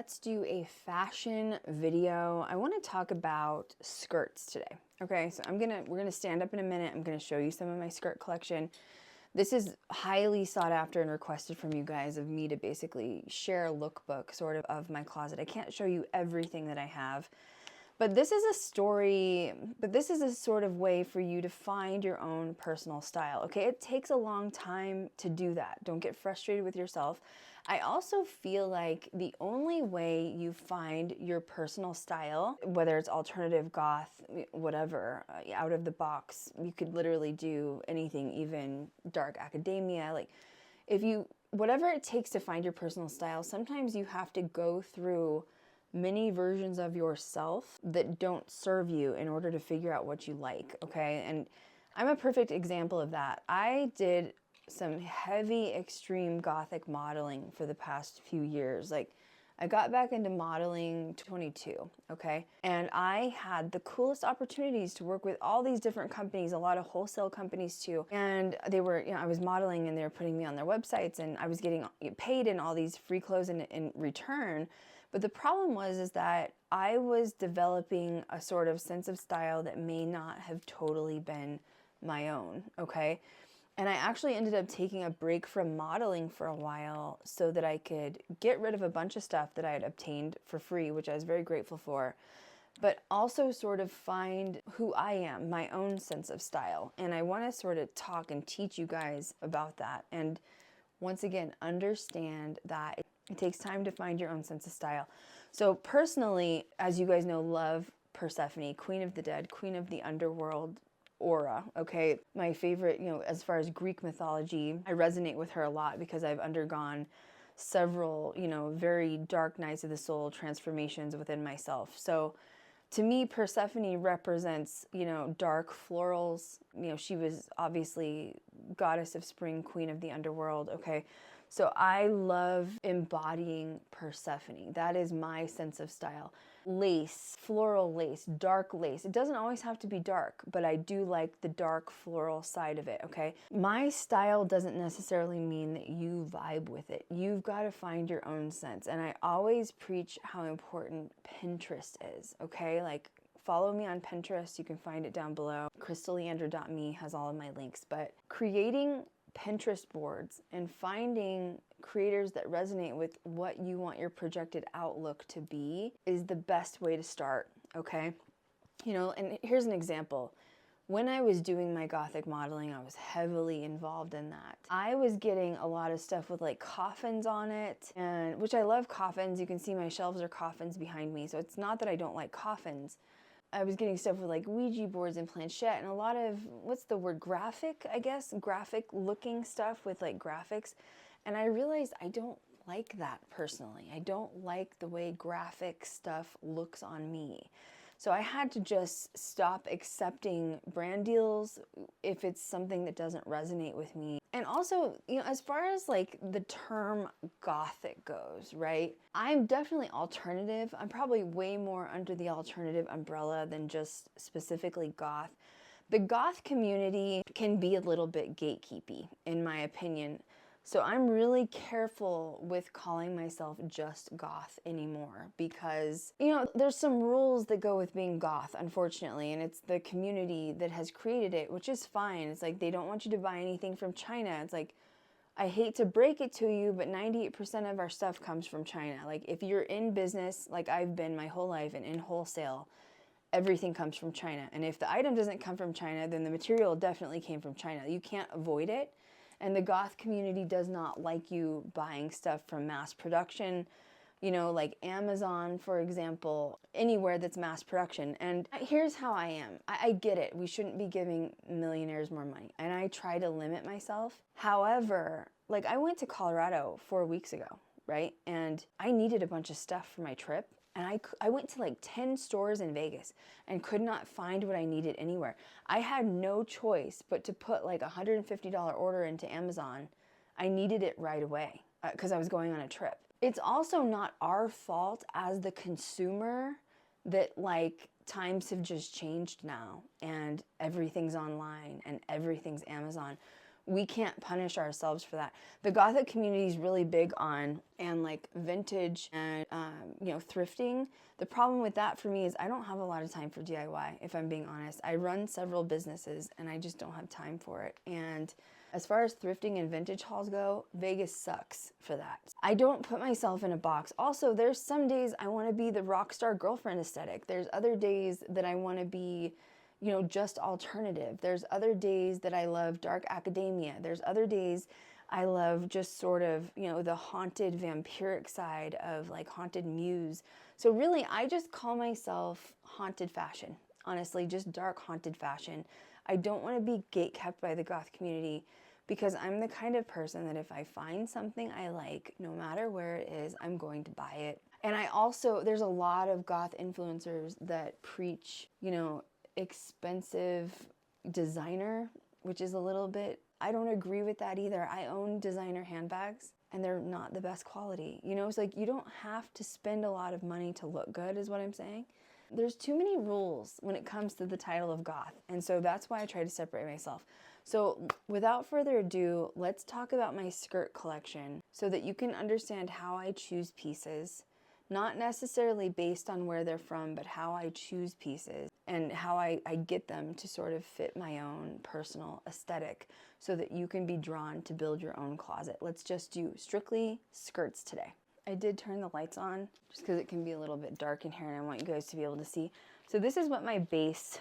let's do a fashion video. I want to talk about skirts today. Okay, so we're gonna stand up in a minute. I'm gonna show you some of my skirt collection. This is highly sought after and requested from you guys of me to basically share a lookbook sort of my closet. I can't show you everything that I have, but this is a story, but this is a sort of way for you to find your own personal style. Okay, it takes a long time to do that. Don't get frustrated with yourself. I also feel like the only way you find your personal style, whether it's alternative, goth, whatever, out of the box, you could literally do anything, even dark academia. Like whatever it takes to find your personal style, sometimes you have to go through many versions of yourself that don't serve you in order to figure out what you like, okay? And I'm a perfect example of that. I did some heavy, extreme gothic modeling for the past few years. Like, I got back into modeling 22, okay? And I had the coolest opportunities to work with all these different companies, a lot of wholesale companies too. And they were, I was modeling and they were putting me on their websites and I was getting paid in all these free clothes in return. But the problem is that I was developing a sort of sense of style that may not have totally been my own, okay? And I actually ended up taking a break from modeling for a while so that I could get rid of a bunch of stuff that I had obtained for free, which I was very grateful for, but also sort of find who I am, my own sense of style. And I want to sort of talk and teach you guys about that. And once again, understand that it takes time to find your own sense of style. So personally, as you guys know, love Persephone, queen of the dead, queen of the underworld aura, okay? My favorite, as far as Greek mythology, I resonate with her a lot because I've undergone several, very dark nights of the soul transformations within myself. So to me, Persephone represents, dark florals. She was obviously goddess of spring, queen of the underworld, okay? So I love embodying Persephone. That is my sense of style. Lace, floral lace, dark lace. It doesn't always have to be dark, but I do like the dark floral side of it, okay? My style doesn't necessarily mean that you vibe with it. You've got to find your own sense. And I always preach how important Pinterest is, okay? Like, follow me on Pinterest. You can find it down below. crystalleandra.me has all of my links. But creating Pinterest boards and finding creators that resonate with what you want your projected outlook to be is the best way to start, okay? And here's an example. When I was doing my gothic modeling, I was heavily involved in that. I was getting a lot of stuff with like coffins on it, and which I love coffins. You can see my shelves are coffins behind me, so it's not that I don't like coffins. I was getting stuff with like Ouija boards and planchette and a lot of, what's the word, graphic, I guess? Graphic looking stuff with like graphics. And I realized I don't like that personally. I don't like the way graphic stuff looks on me. So I had to just stop accepting brand deals if it's something that doesn't resonate with me. And also, as far as like the term gothic goes, right? I'm definitely alternative. I'm probably way more under the alternative umbrella than just specifically goth. The goth community can be a little bit gatekeepy, in my opinion. So I'm really careful with calling myself just goth anymore because, there's some rules that go with being goth, unfortunately, and it's the community that has created it, which is fine. It's like they don't want you to buy anything from China. It's like, I hate to break it to you, but 98% of our stuff comes from China. Like, if you're in business, like I've been my whole life and in wholesale, everything comes from China. And if the item doesn't come from China, then the material definitely came from China. You can't avoid it. And the goth community does not like you buying stuff from mass production, like Amazon, for example, anywhere that's mass production. And here's how I am. I get it. We shouldn't be giving millionaires more money. And I try to limit myself. However, like I went to Colorado 4 weeks ago, right? And I needed a bunch of stuff for my trip. And I went to like 10 stores in Vegas and could not find what I needed anywhere. I had no choice but to put like a $150 order into Amazon. I needed it right away because I was going on a trip. It's also not our fault as the consumer that like times have just changed now and everything's online and everything's Amazon. We can't punish ourselves for that. The Gothic community is really big on and like vintage and thrifting. The problem with that for me is I don't have a lot of time for DIY, if I'm being honest. I run several businesses and I just don't have time for it. And as far as thrifting and vintage hauls go, Vegas sucks for that. I don't put myself in a box. Also, there's some days I want to be the rock star girlfriend aesthetic. There's other days that I want to be, just alternative. There's other days that I love dark academia. There's other days I love just sort of, the haunted vampiric side of like haunted muse. So really, I just call myself haunted fashion. Honestly, just dark haunted fashion. I don't want to be gatekept by the goth community because I'm the kind of person that if I find something I like, no matter where it is, I'm going to buy it. And there's a lot of goth influencers that preach, expensive designer, which is a little bit, I don't agree with that either. I own designer handbags and they're not the best quality. It's like you don't have to spend a lot of money to look good is what I'm saying. There's too many rules when it comes to the title of goth. And so that's why I try to separate myself. So without further ado, let's talk about my skirt collection so that you can understand how I choose pieces, not necessarily based on where they're from, but how I choose pieces and how I get them to sort of fit my own personal aesthetic so that you can be drawn to build your own closet. Let's just do strictly skirts today. I did turn the lights on just because it can be a little bit dark in here and I want you guys to be able to see. So this is what my base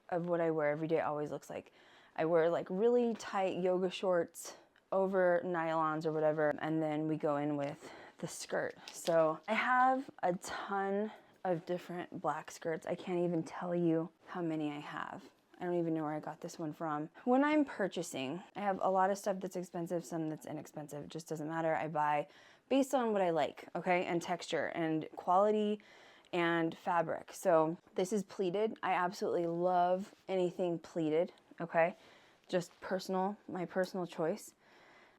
of what I wear every day always looks like. I wear like really tight yoga shorts over nylons or whatever, and then we go in with the skirt. So I have a ton of different black skirts. I can't even tell you how many I have. I don't even know where I got this one from. When I'm purchasing, I have a lot of stuff that's expensive, some that's inexpensive. It just doesn't matter. I buy based on what I like, okay, and texture and quality and fabric. So this is pleated. I absolutely love anything pleated, okay? Just my personal choice.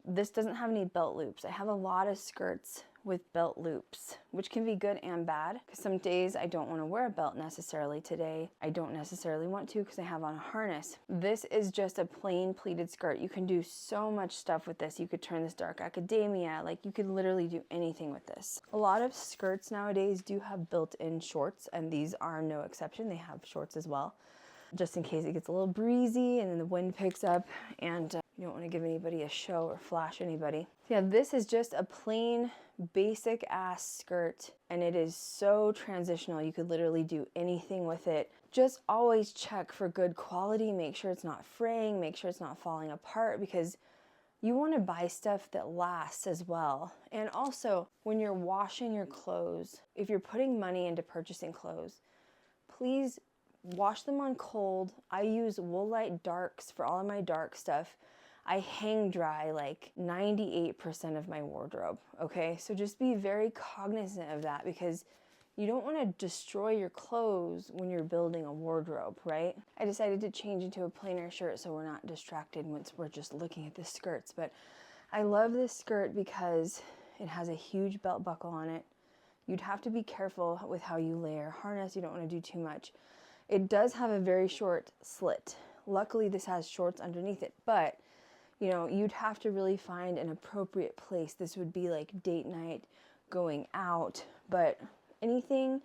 This doesn't have any belt loops. I have a lot of skirts with belt loops, which can be good and bad. Because some days I don't want to wear a belt necessarily. Today, I don't necessarily want to because I have on a harness. This is just a plain pleated skirt. You can do so much stuff with this. You could turn this dark academia. Like you could literally do anything with this. A lot of skirts nowadays do have built-in shorts, and these are no exception. They have shorts as well, just in case it gets a little breezy and then the wind picks up and you don't want to give anybody a show or flash anybody. Yeah, this is just a plain basic ass skirt and it is so transitional. You could literally do anything with it. Just always check for good quality. Make sure it's not fraying. Make sure it's not falling apart because you want to buy stuff that lasts as well. And also, when you're washing your clothes, if you're putting money into purchasing clothes, please wash them on cold. I use Woolite Darks for all of my dark stuff. I hang dry like 98% of my wardrobe, okay? So just be very cognizant of that because you don't want to destroy your clothes when you're building a wardrobe, right? I decided to change into a plainer shirt so we're not distracted once we're just looking at the skirts. But I love this skirt because it has a huge belt buckle on it. You'd have to be careful with how you layer harness. You don't want to do too much. It does have a very short slit. Luckily, this has shorts underneath it, but you'd have to really find an appropriate place. This would be like date night, going out, but anything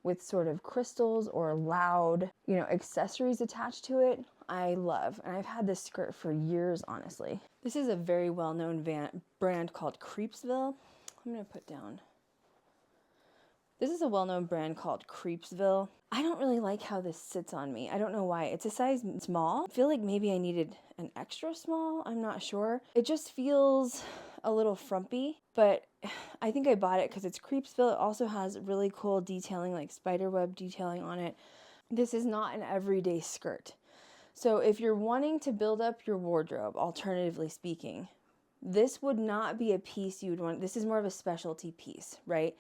with sort of crystals or loud, accessories attached to it, I love. And I've had this skirt for years, honestly. This is a very well-known brand called Creepsville. I'm going to put down. This is a well-known brand called Creepsville. I don't really like how this sits on me. I don't know why. It's a size small. I feel like maybe I needed an extra small. I'm not sure. It just feels a little frumpy, but I think I bought it because it's Creepsville. It also has really cool detailing, like spiderweb detailing on it. This is not an everyday skirt. So if you're wanting to build up your wardrobe, alternatively speaking, this would not be a piece you would want. This is more of a specialty piece, right?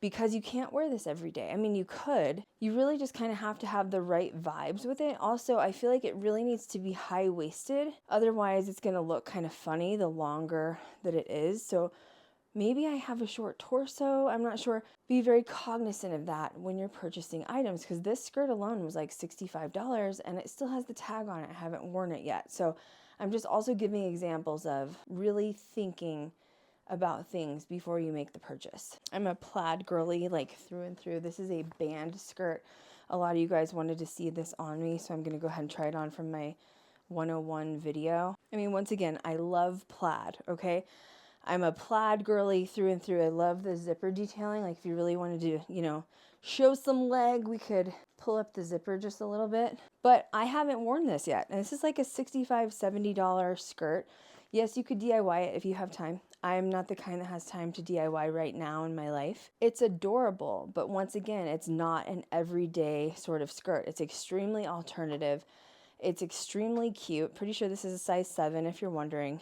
Because you can't wear this every day. I mean, you could. You really just kind of have to have the right vibes with it. Also, I feel like it really needs to be high-waisted. Otherwise, it's going to look kind of funny the longer that it is. So maybe I have a short torso. I'm not sure. Be very cognizant of that when you're purchasing items because this skirt alone was like $65 and it still has the tag on it. I haven't worn it yet. So I'm just also giving examples of really thinking about things before you make the purchase. I'm a plaid girly, like through and through. This is a band skirt. A lot of you guys wanted to see this on me, so I'm going to go ahead and try it on from my 101 video. I mean, once again, I love plaid, okay? I'm a plaid girly through and through. I love the zipper detailing. Like if you really wanted to, you know, show some leg, we could pull up the zipper just a little bit. But I haven't worn this yet. And this is like a $65, $70 skirt. Yes, you could DIY it if you have time. I am not the kind that has time to DIY right now in my life. It's adorable, but once again, it's not an everyday sort of skirt. It's extremely alternative. It's extremely cute. Pretty sure this is a size 7 if you're wondering.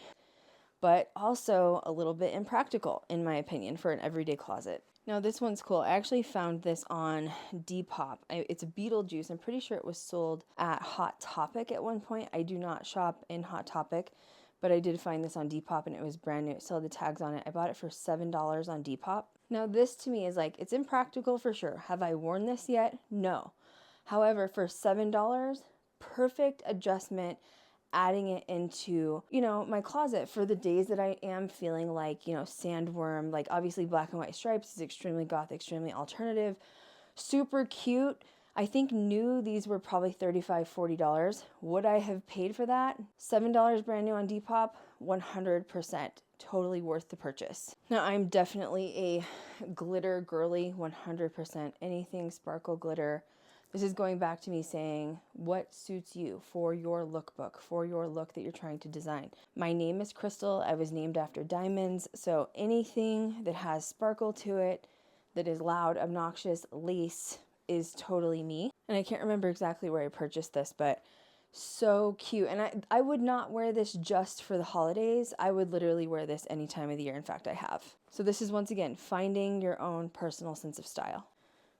But also a little bit impractical, in my opinion, for an everyday closet. Now, this one's cool. I actually found this on Depop. It's a Beetlejuice. I'm pretty sure it was sold at Hot Topic at one point. I do not shop in Hot Topic, but I did find this on Depop, and it was brand new. It still had the tags on it. I bought it for $7 on Depop. Now, this to me is like, it's impractical for sure. Have I worn this yet? No. However, for $7, perfect adjustment, adding it into, you know, my closet for the days that I am feeling like, you know, sandworm. Like obviously Black and White Stripes is extremely goth, extremely alternative, super cute. I think new, these were probably $35, $40. Would I have paid for that? $7 brand new on Depop, 100%. Totally worth the purchase. Now, I'm definitely a glitter girly, 100%. Anything sparkle glitter. This is going back to me saying what suits you for your lookbook, for your look that you're trying to design. My name is Crystal. I was named after diamonds. So anything that has sparkle to it, that is loud, obnoxious, lace, is totally me. And I can't remember exactly where I purchased this, but so cute. And I would not wear this just for the holidays. I would literally wear this any time of the year. In fact, I have. So this is once again, finding your own personal sense of style.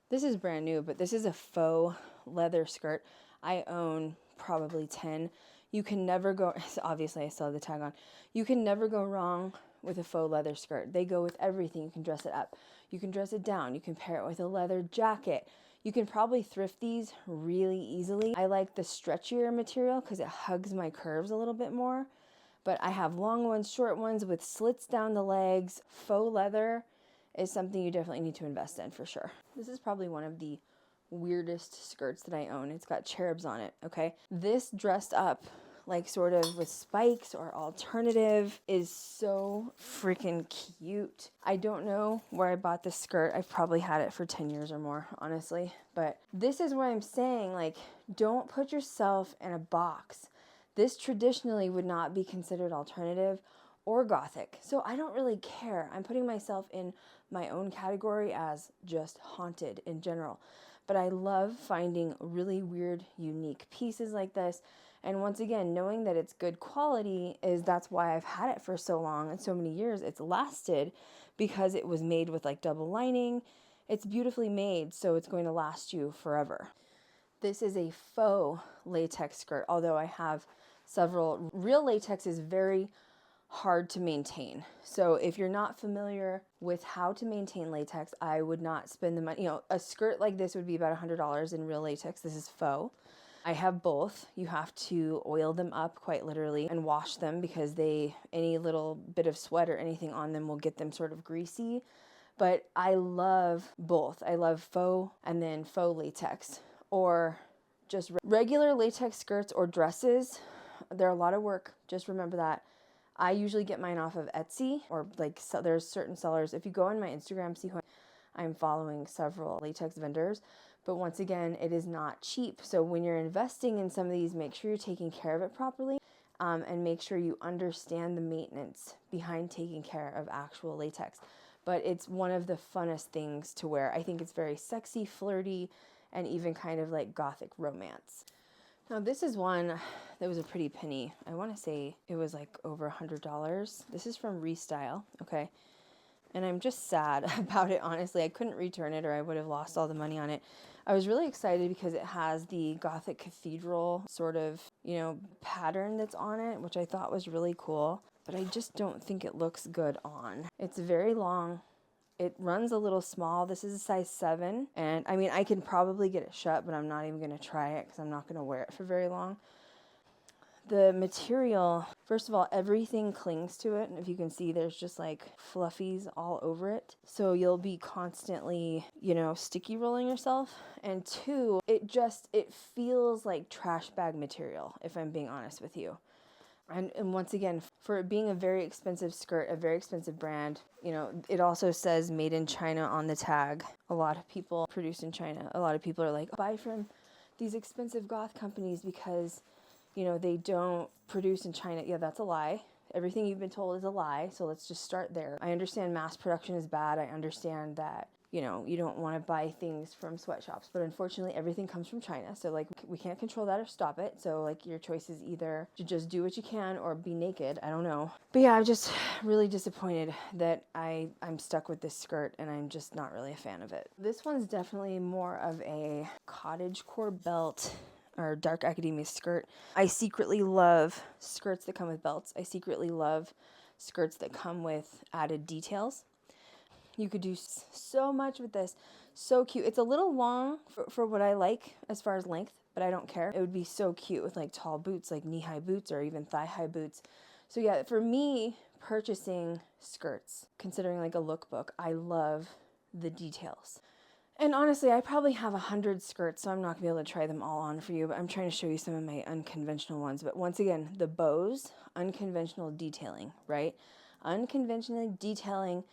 This is brand new, but this is a faux leather skirt. I own probably 10. You can never go, obviously I still have the tag on. You can never go wrong with a faux leather skirt. They go with everything. You can dress it up. You can dress it down. You can pair it with a leather jacket. You can probably thrift these really easily. I like the stretchier material because it hugs my curves a little bit more. But I have long ones, short ones with slits down the legs. Faux leather is something you definitely need to invest in for sure. This is probably one of the weirdest skirts that I own. It's got cherubs on it, okay? This dressed up like sort of with spikes or alternative is so freaking cute. I don't know where I bought this skirt. I've probably had it for 10 years or more, honestly. But this is what I'm saying, like, don't put yourself in a box. This traditionally would not be considered alternative or gothic. So I don't really care. I'm putting myself in my own category as just haunted in general. But I love finding really weird, unique pieces like this. And once again, knowing that it's good quality that's why I've had it for so long and so many years. It's lasted because it was made with like double lining. It's beautifully made, so it's going to last you forever. This is a faux latex skirt, although I have several. Real latex is very hard to maintain. So if you're not familiar with how to maintain latex, I would not spend the money. You know, a skirt like this would be about $100 in real latex. This is faux. I have both. You have to oil them up quite literally and wash them because any little bit of sweat or anything on them will get them sort of greasy. But I love both. I love faux and then faux latex, or just regular latex skirts or dresses. They're a lot of work. Just remember that. I usually get mine off of Etsy, or like there's certain sellers. If you go on my Instagram, see who I'm following, several latex vendors. But once again, it is not cheap. So when you're investing in some of these, make sure you're taking care of it properly, and make sure you understand the maintenance behind taking care of actual latex. But it's one of the funnest things to wear. I think it's very sexy, flirty, and even kind of like gothic romance. Now this is one that was a pretty penny. I want to say it was like over $100. This is from Restyle, okay? And I'm just sad about it, honestly. I couldn't return it or I would have lost all the money on it. I was really excited because it has the Gothic cathedral sort of, you know, pattern that's on it, which I thought was really cool. But I just don't think it looks good on. It's very long. It runs a little small. This is a size 7. And I mean, I can probably get it shut, but I'm not even going to try it because I'm not going to wear it for very long. The material, first of all, everything clings to it. And if you can see, there's just like fluffies all over it. So you'll be constantly, you know, sticky rolling yourself. And two, it feels like trash bag material, if I'm being honest with you. And once again, for it being a very expensive skirt, a very expensive brand, you know, it also says made in China on the tag. A lot of people produce in China. A lot of people are like, buy from these expensive goth companies because, you know, they don't produce in China. Yeah, that's a lie. Everything you've been told is a lie. So let's just start there. I understand mass production is bad. I understand that, you know, you don't want to buy things from sweatshops, but unfortunately everything comes from China. So like we can't control that or stop it. So like your choice is either to just do what you can or be naked. I don't know. But yeah, I'm just really disappointed that I'm stuck with this skirt and I'm just not really a fan of it. This one's definitely more of a cottagecore belt or dark academia skirt. I secretly love skirts that come with belts. I secretly love skirts that come with added details. You could do so much with this. So cute. It's a little long for what I like as far as length, but I don't care. It would be so cute with like tall boots, like knee-high boots or even thigh-high boots. So yeah, for me, purchasing skirts, considering like a lookbook, I love the details. And honestly, I probably have 100 skirts, so I'm not going to be able to try them all on for you, but I'm trying to show you some of my unconventional ones. But once again, the bows, unconventional detailing, right? Unconventional detailing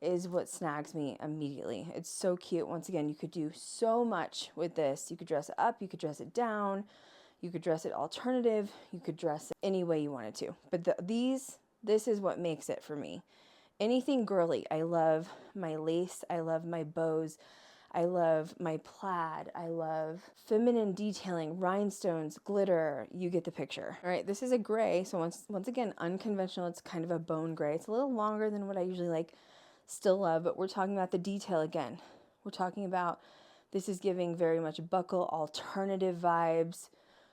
is what snags me immediately. It's so cute. Once again, you could do so much with this. You could dress it up, you could dress it down, you could dress it alternative, you could dress it any way you wanted to. But this is what makes it for me. Anything girly. I love my lace, I love my bows, I love my plaid, I love feminine detailing, rhinestones, glitter, you get the picture. All right, this is a gray, so once again, unconventional. It's kind of a bone gray. It's a little longer than what I usually like. Still love, but we're talking about the detail again. We're talking about, this is giving very much buckle alternative vibes.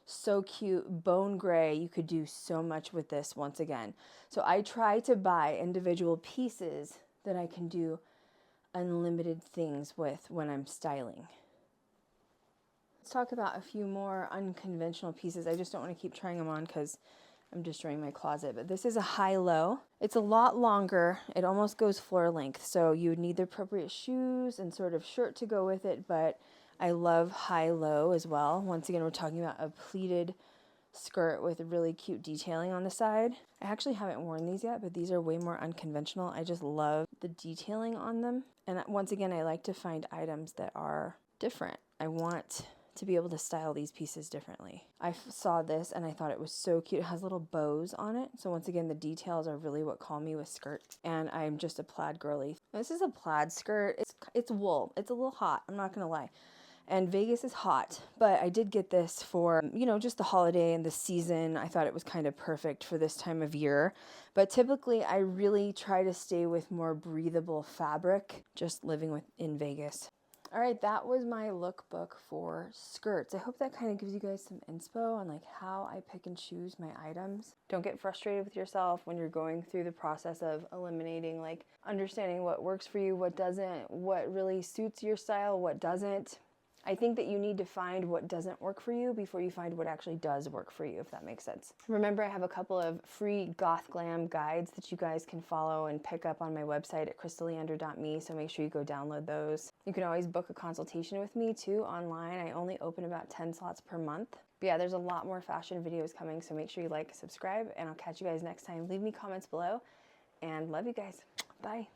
So cute, bone gray. You could do so much with this once again. So I try to buy individual pieces that I can do unlimited things with when I'm styling. Let's talk about a few more unconventional pieces. I just don't want to keep trying them on because I'm destroying my closet, but this is a high-low. It's a lot longer. It almost goes floor length, so you would need the appropriate shoes and sort of shirt to go with it, but I love high-low as well. Once again, we're talking about a pleated skirt with really cute detailing on the side. I actually haven't worn these yet, but these are way more unconventional. I just love the detailing on them. And once again, I like to find items that are different. I want to be able to style these pieces differently. I saw this and I thought it was so cute. It has little bows on it. So once again, the details are really what call me with skirts. And I'm just a plaid girly. This is a plaid skirt. It's wool. It's a little hot. I'm not gonna lie. And Vegas is hot, but I did get this for, you know, just the holiday and the season. I thought it was kind of perfect for this time of year. But typically I really try to stay with more breathable fabric, just living in Vegas. All right, that was my lookbook for skirts. I hope that kind of gives you guys some inspo on like how I pick and choose my items. Don't get frustrated with yourself when you're going through the process of eliminating, like understanding what works for you, what doesn't, what really suits your style, what doesn't. I think that you need to find what doesn't work for you before you find what actually does work for you, if that makes sense. Remember, I have a couple of free goth glam guides that you guys can follow and pick up on my website at crystalleander.me, so make sure you go download those. You can always book a consultation with me too online. I only open about 10 slots per month. But yeah, there's a lot more fashion videos coming, so make sure you like, subscribe, and I'll catch you guys next time. Leave me comments below, and love you guys. Bye.